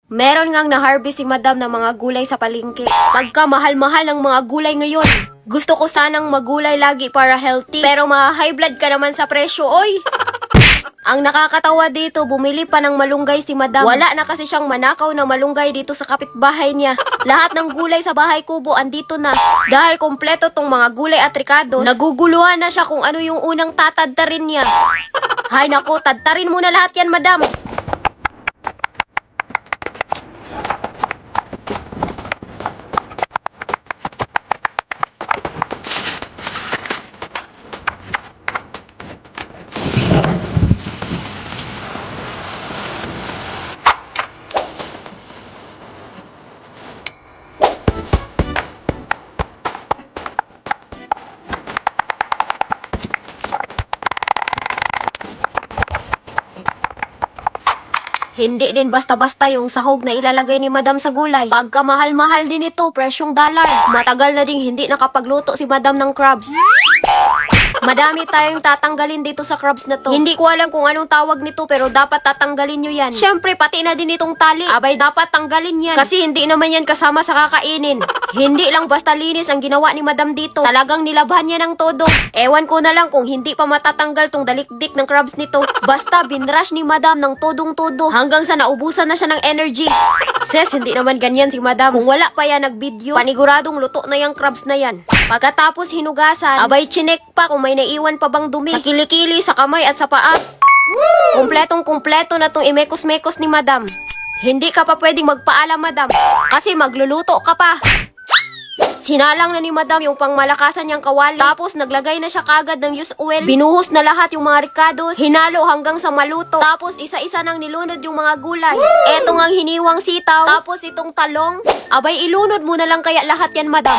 Meron ngang na-harvest si madam ng mga gulay sa palengke. Pagka mahal-mahal ang mga gulay ngayon. Gusto ko sanang magulay lagi para healthy. Pero high blood ka naman sa presyo, oy! Ang nakakatawa dito, bumili pa ng malunggay si madam. Wala na kasi siyang manakaw na malunggay dito sa kapitbahay niya. Lahat ng gulay sa bahay kubo andito na. Dahil kompleto tong mga gulay at ricados, naguguluhan na siya kung ano yung unang tatadtarin niya. Hay nako, tadtarin mo na lahat yan madam. Hindi din basta-basta yung sahog na ilalagay ni madam sa gulay. Pagka mahal-mahal din ito, presyong dollar. Matagal na ding hindi nakapagluto si madam ng crabs. Madami tayong tatanggalin dito sa crabs na to. Hindi ko alam kung anong tawag nito pero dapat tatanggalin nyo yan. Syempre, pati na din itong tali. Abay, dapat tanggalin yan. Kasi hindi naman yan kasama sa kakainin. Hindi lang basta linis ang ginawa ni madam dito. Talagang nilabhan niya ng todo. Ewan ko na lang kung hindi pa matatanggal tong dalikdik ng crabs nito. Basta binrush ni madam ng todong-todo hanggang sa naubusan na siya ng energy. Ses, hindi naman ganyan si madam. Kung wala pa yan nagbideo, paniguradong luto na yung crabs na yan. Pagkatapos hinugasan, abay chinek pa kung may naiwan pa bang dumi sa kilikili, sa kamay at sa paa. Kumpletong-kumpleto na tong imekos-mekos ni madam. Hindi ka pa pwedeng magpaalam madam kasi magluluto ka pa. Sinalang na ni madam yung pangmalakasan niyang kawali. Tapos naglagay na siya kagad ng used oil. Binuhos na lahat yung mga ricados. Hinalo hanggang sa maluto. Tapos isa-isa nang nilunod yung mga gulay. Eto ngang hiniwang sitaw. Tapos itong talong. Abay, ilunod mo na lang kaya lahat yan madam.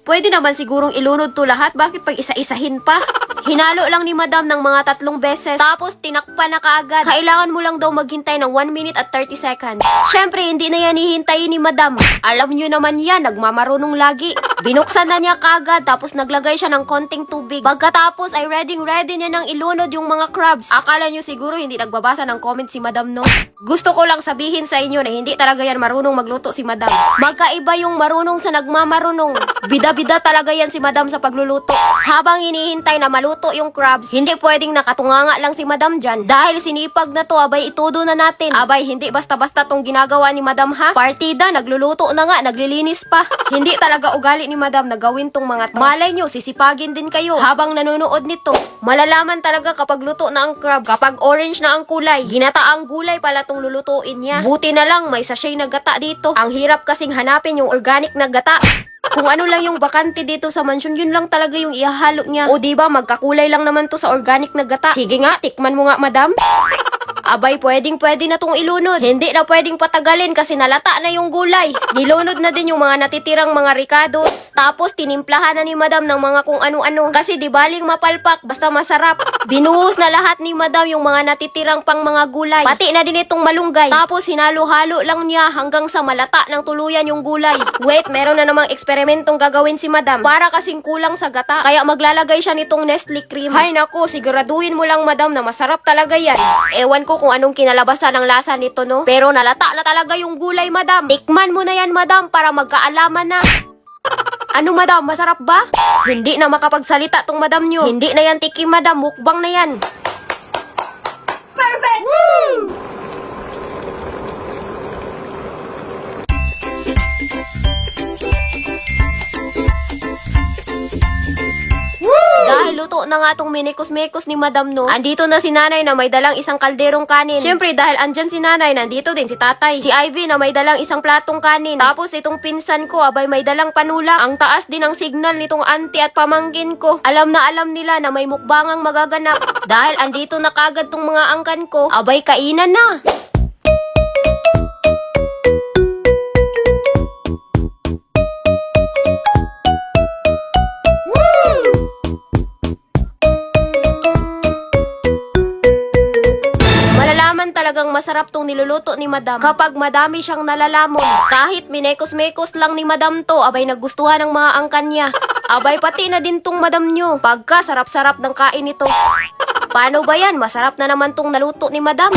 Pwede naman sigurong ilunod to lahat. Bakit pag isa-isahin pa? Hinalo lang ni madam ng mga 3 beses. Tapos tinakpan na kaagad. Kailangan mo lang daw maghintay ng 1 minute at 30 seconds. Syempre, hindi na yan hihintayin ni madam. Alam nyo naman yan, nagmamarunong lagi. Binuksan na niya kaagad, tapos naglagay siya ng konting tubig. Pagkatapos ay ready niya nang ilunod yung mga crabs. Akala nyo siguro hindi nagbabasa ng comment si madam, no? Gusto ko lang sabihin sa inyo na hindi talaga yan marunong magluto si madam. Magkaiba yung marunong sa nagmamarunong. Bida-bida talaga yan si madam sa pagluluto. Habang hinihintay na maluto yung crabs, hindi pwedeng nakatunganga lang si madam dyan. Dahil sinipag na to, abay itudo na natin. Abay, hindi basta-basta tong ginagawa ni madam ha. Partida, nagluluto na nga, naglilinis pa. Hindi talaga ugali ni madam na gawin tong mga to. Malay nyo, sisipagin din kayo habang nanonood nito. Malalaman talaga kapag luto na ang crabs. Kapag orange na ang kulay, ginataang gulay pala tong lulutuin niya. Buti na lang may sachet na gata dito. Ang hirap kasing hanapin yung organic na gata. Kung ano lang yung bakante dito sa mansyon, yun lang talaga yung ihahalo niya. O diba, magkakulay lang naman to sa organic na gata. Sige nga, tikman mo nga madam. Abay, pwedeng-pwede na tong ilunod. Hindi na pwedeng patagalin kasi nalata na yung gulay. Nilunod na din yung mga natitirang mga ricados. Tapos, tinimplahan na ni madam ng mga kung ano-ano. Kasi di baling mapalpak, basta masarap. Binuhos na lahat ni madam yung mga natitirang pang mga gulay. Pati na din itong malunggay. Tapos, hinalo-halo lang niya hanggang sa malata ng tuluyan yung gulay. Wait, meron na namang eksperimentong gagawin si madam. Para kasing kulang sa gata. Kaya maglalagay siya nitong Nestle cream. Hay nako, siguraduhin mo lang madam na masarap talaga yan. Ewan ko kung anong kinalabasan ng lasa nito, no? Pero nalata na talaga yung gulay, madam. Tikman mo na yan, madam, para magkaalaman na. Ano, madam? Masarap ba? Hindi na makapagsalita tong madam nyo. Hindi na yan tikim, madam. Mukbang na yan. Perfect! Woo! Dahil luto na nga tong minikos-mekos ni madam, no? Andito na si nanay na may dalang isang kalderong kanin. Syempre, dahil andyan si nanay, nandito din si tatay. Si Ivy na may dalang isang platong kanin. Tapos itong pinsan ko, abay may dalang panulak. Ang taas din ang signal nitong auntie at pamangkin ko. Alam na alam nila na may mukbangang magaganap. Dahil andito na kagad tong mga angkan ko, abay kainan na. Talagang masarap tong niluluto ni madam kapag madami siyang nalalamon. Kahit minekos-mekos lang ni madam to, abay nagustuhan ng mga angkan niya. Abay pati na din tong madam nyo. Pagka sarap-sarap ng kain nito. Paano ba yan? Masarap na naman tong naluto ni madam.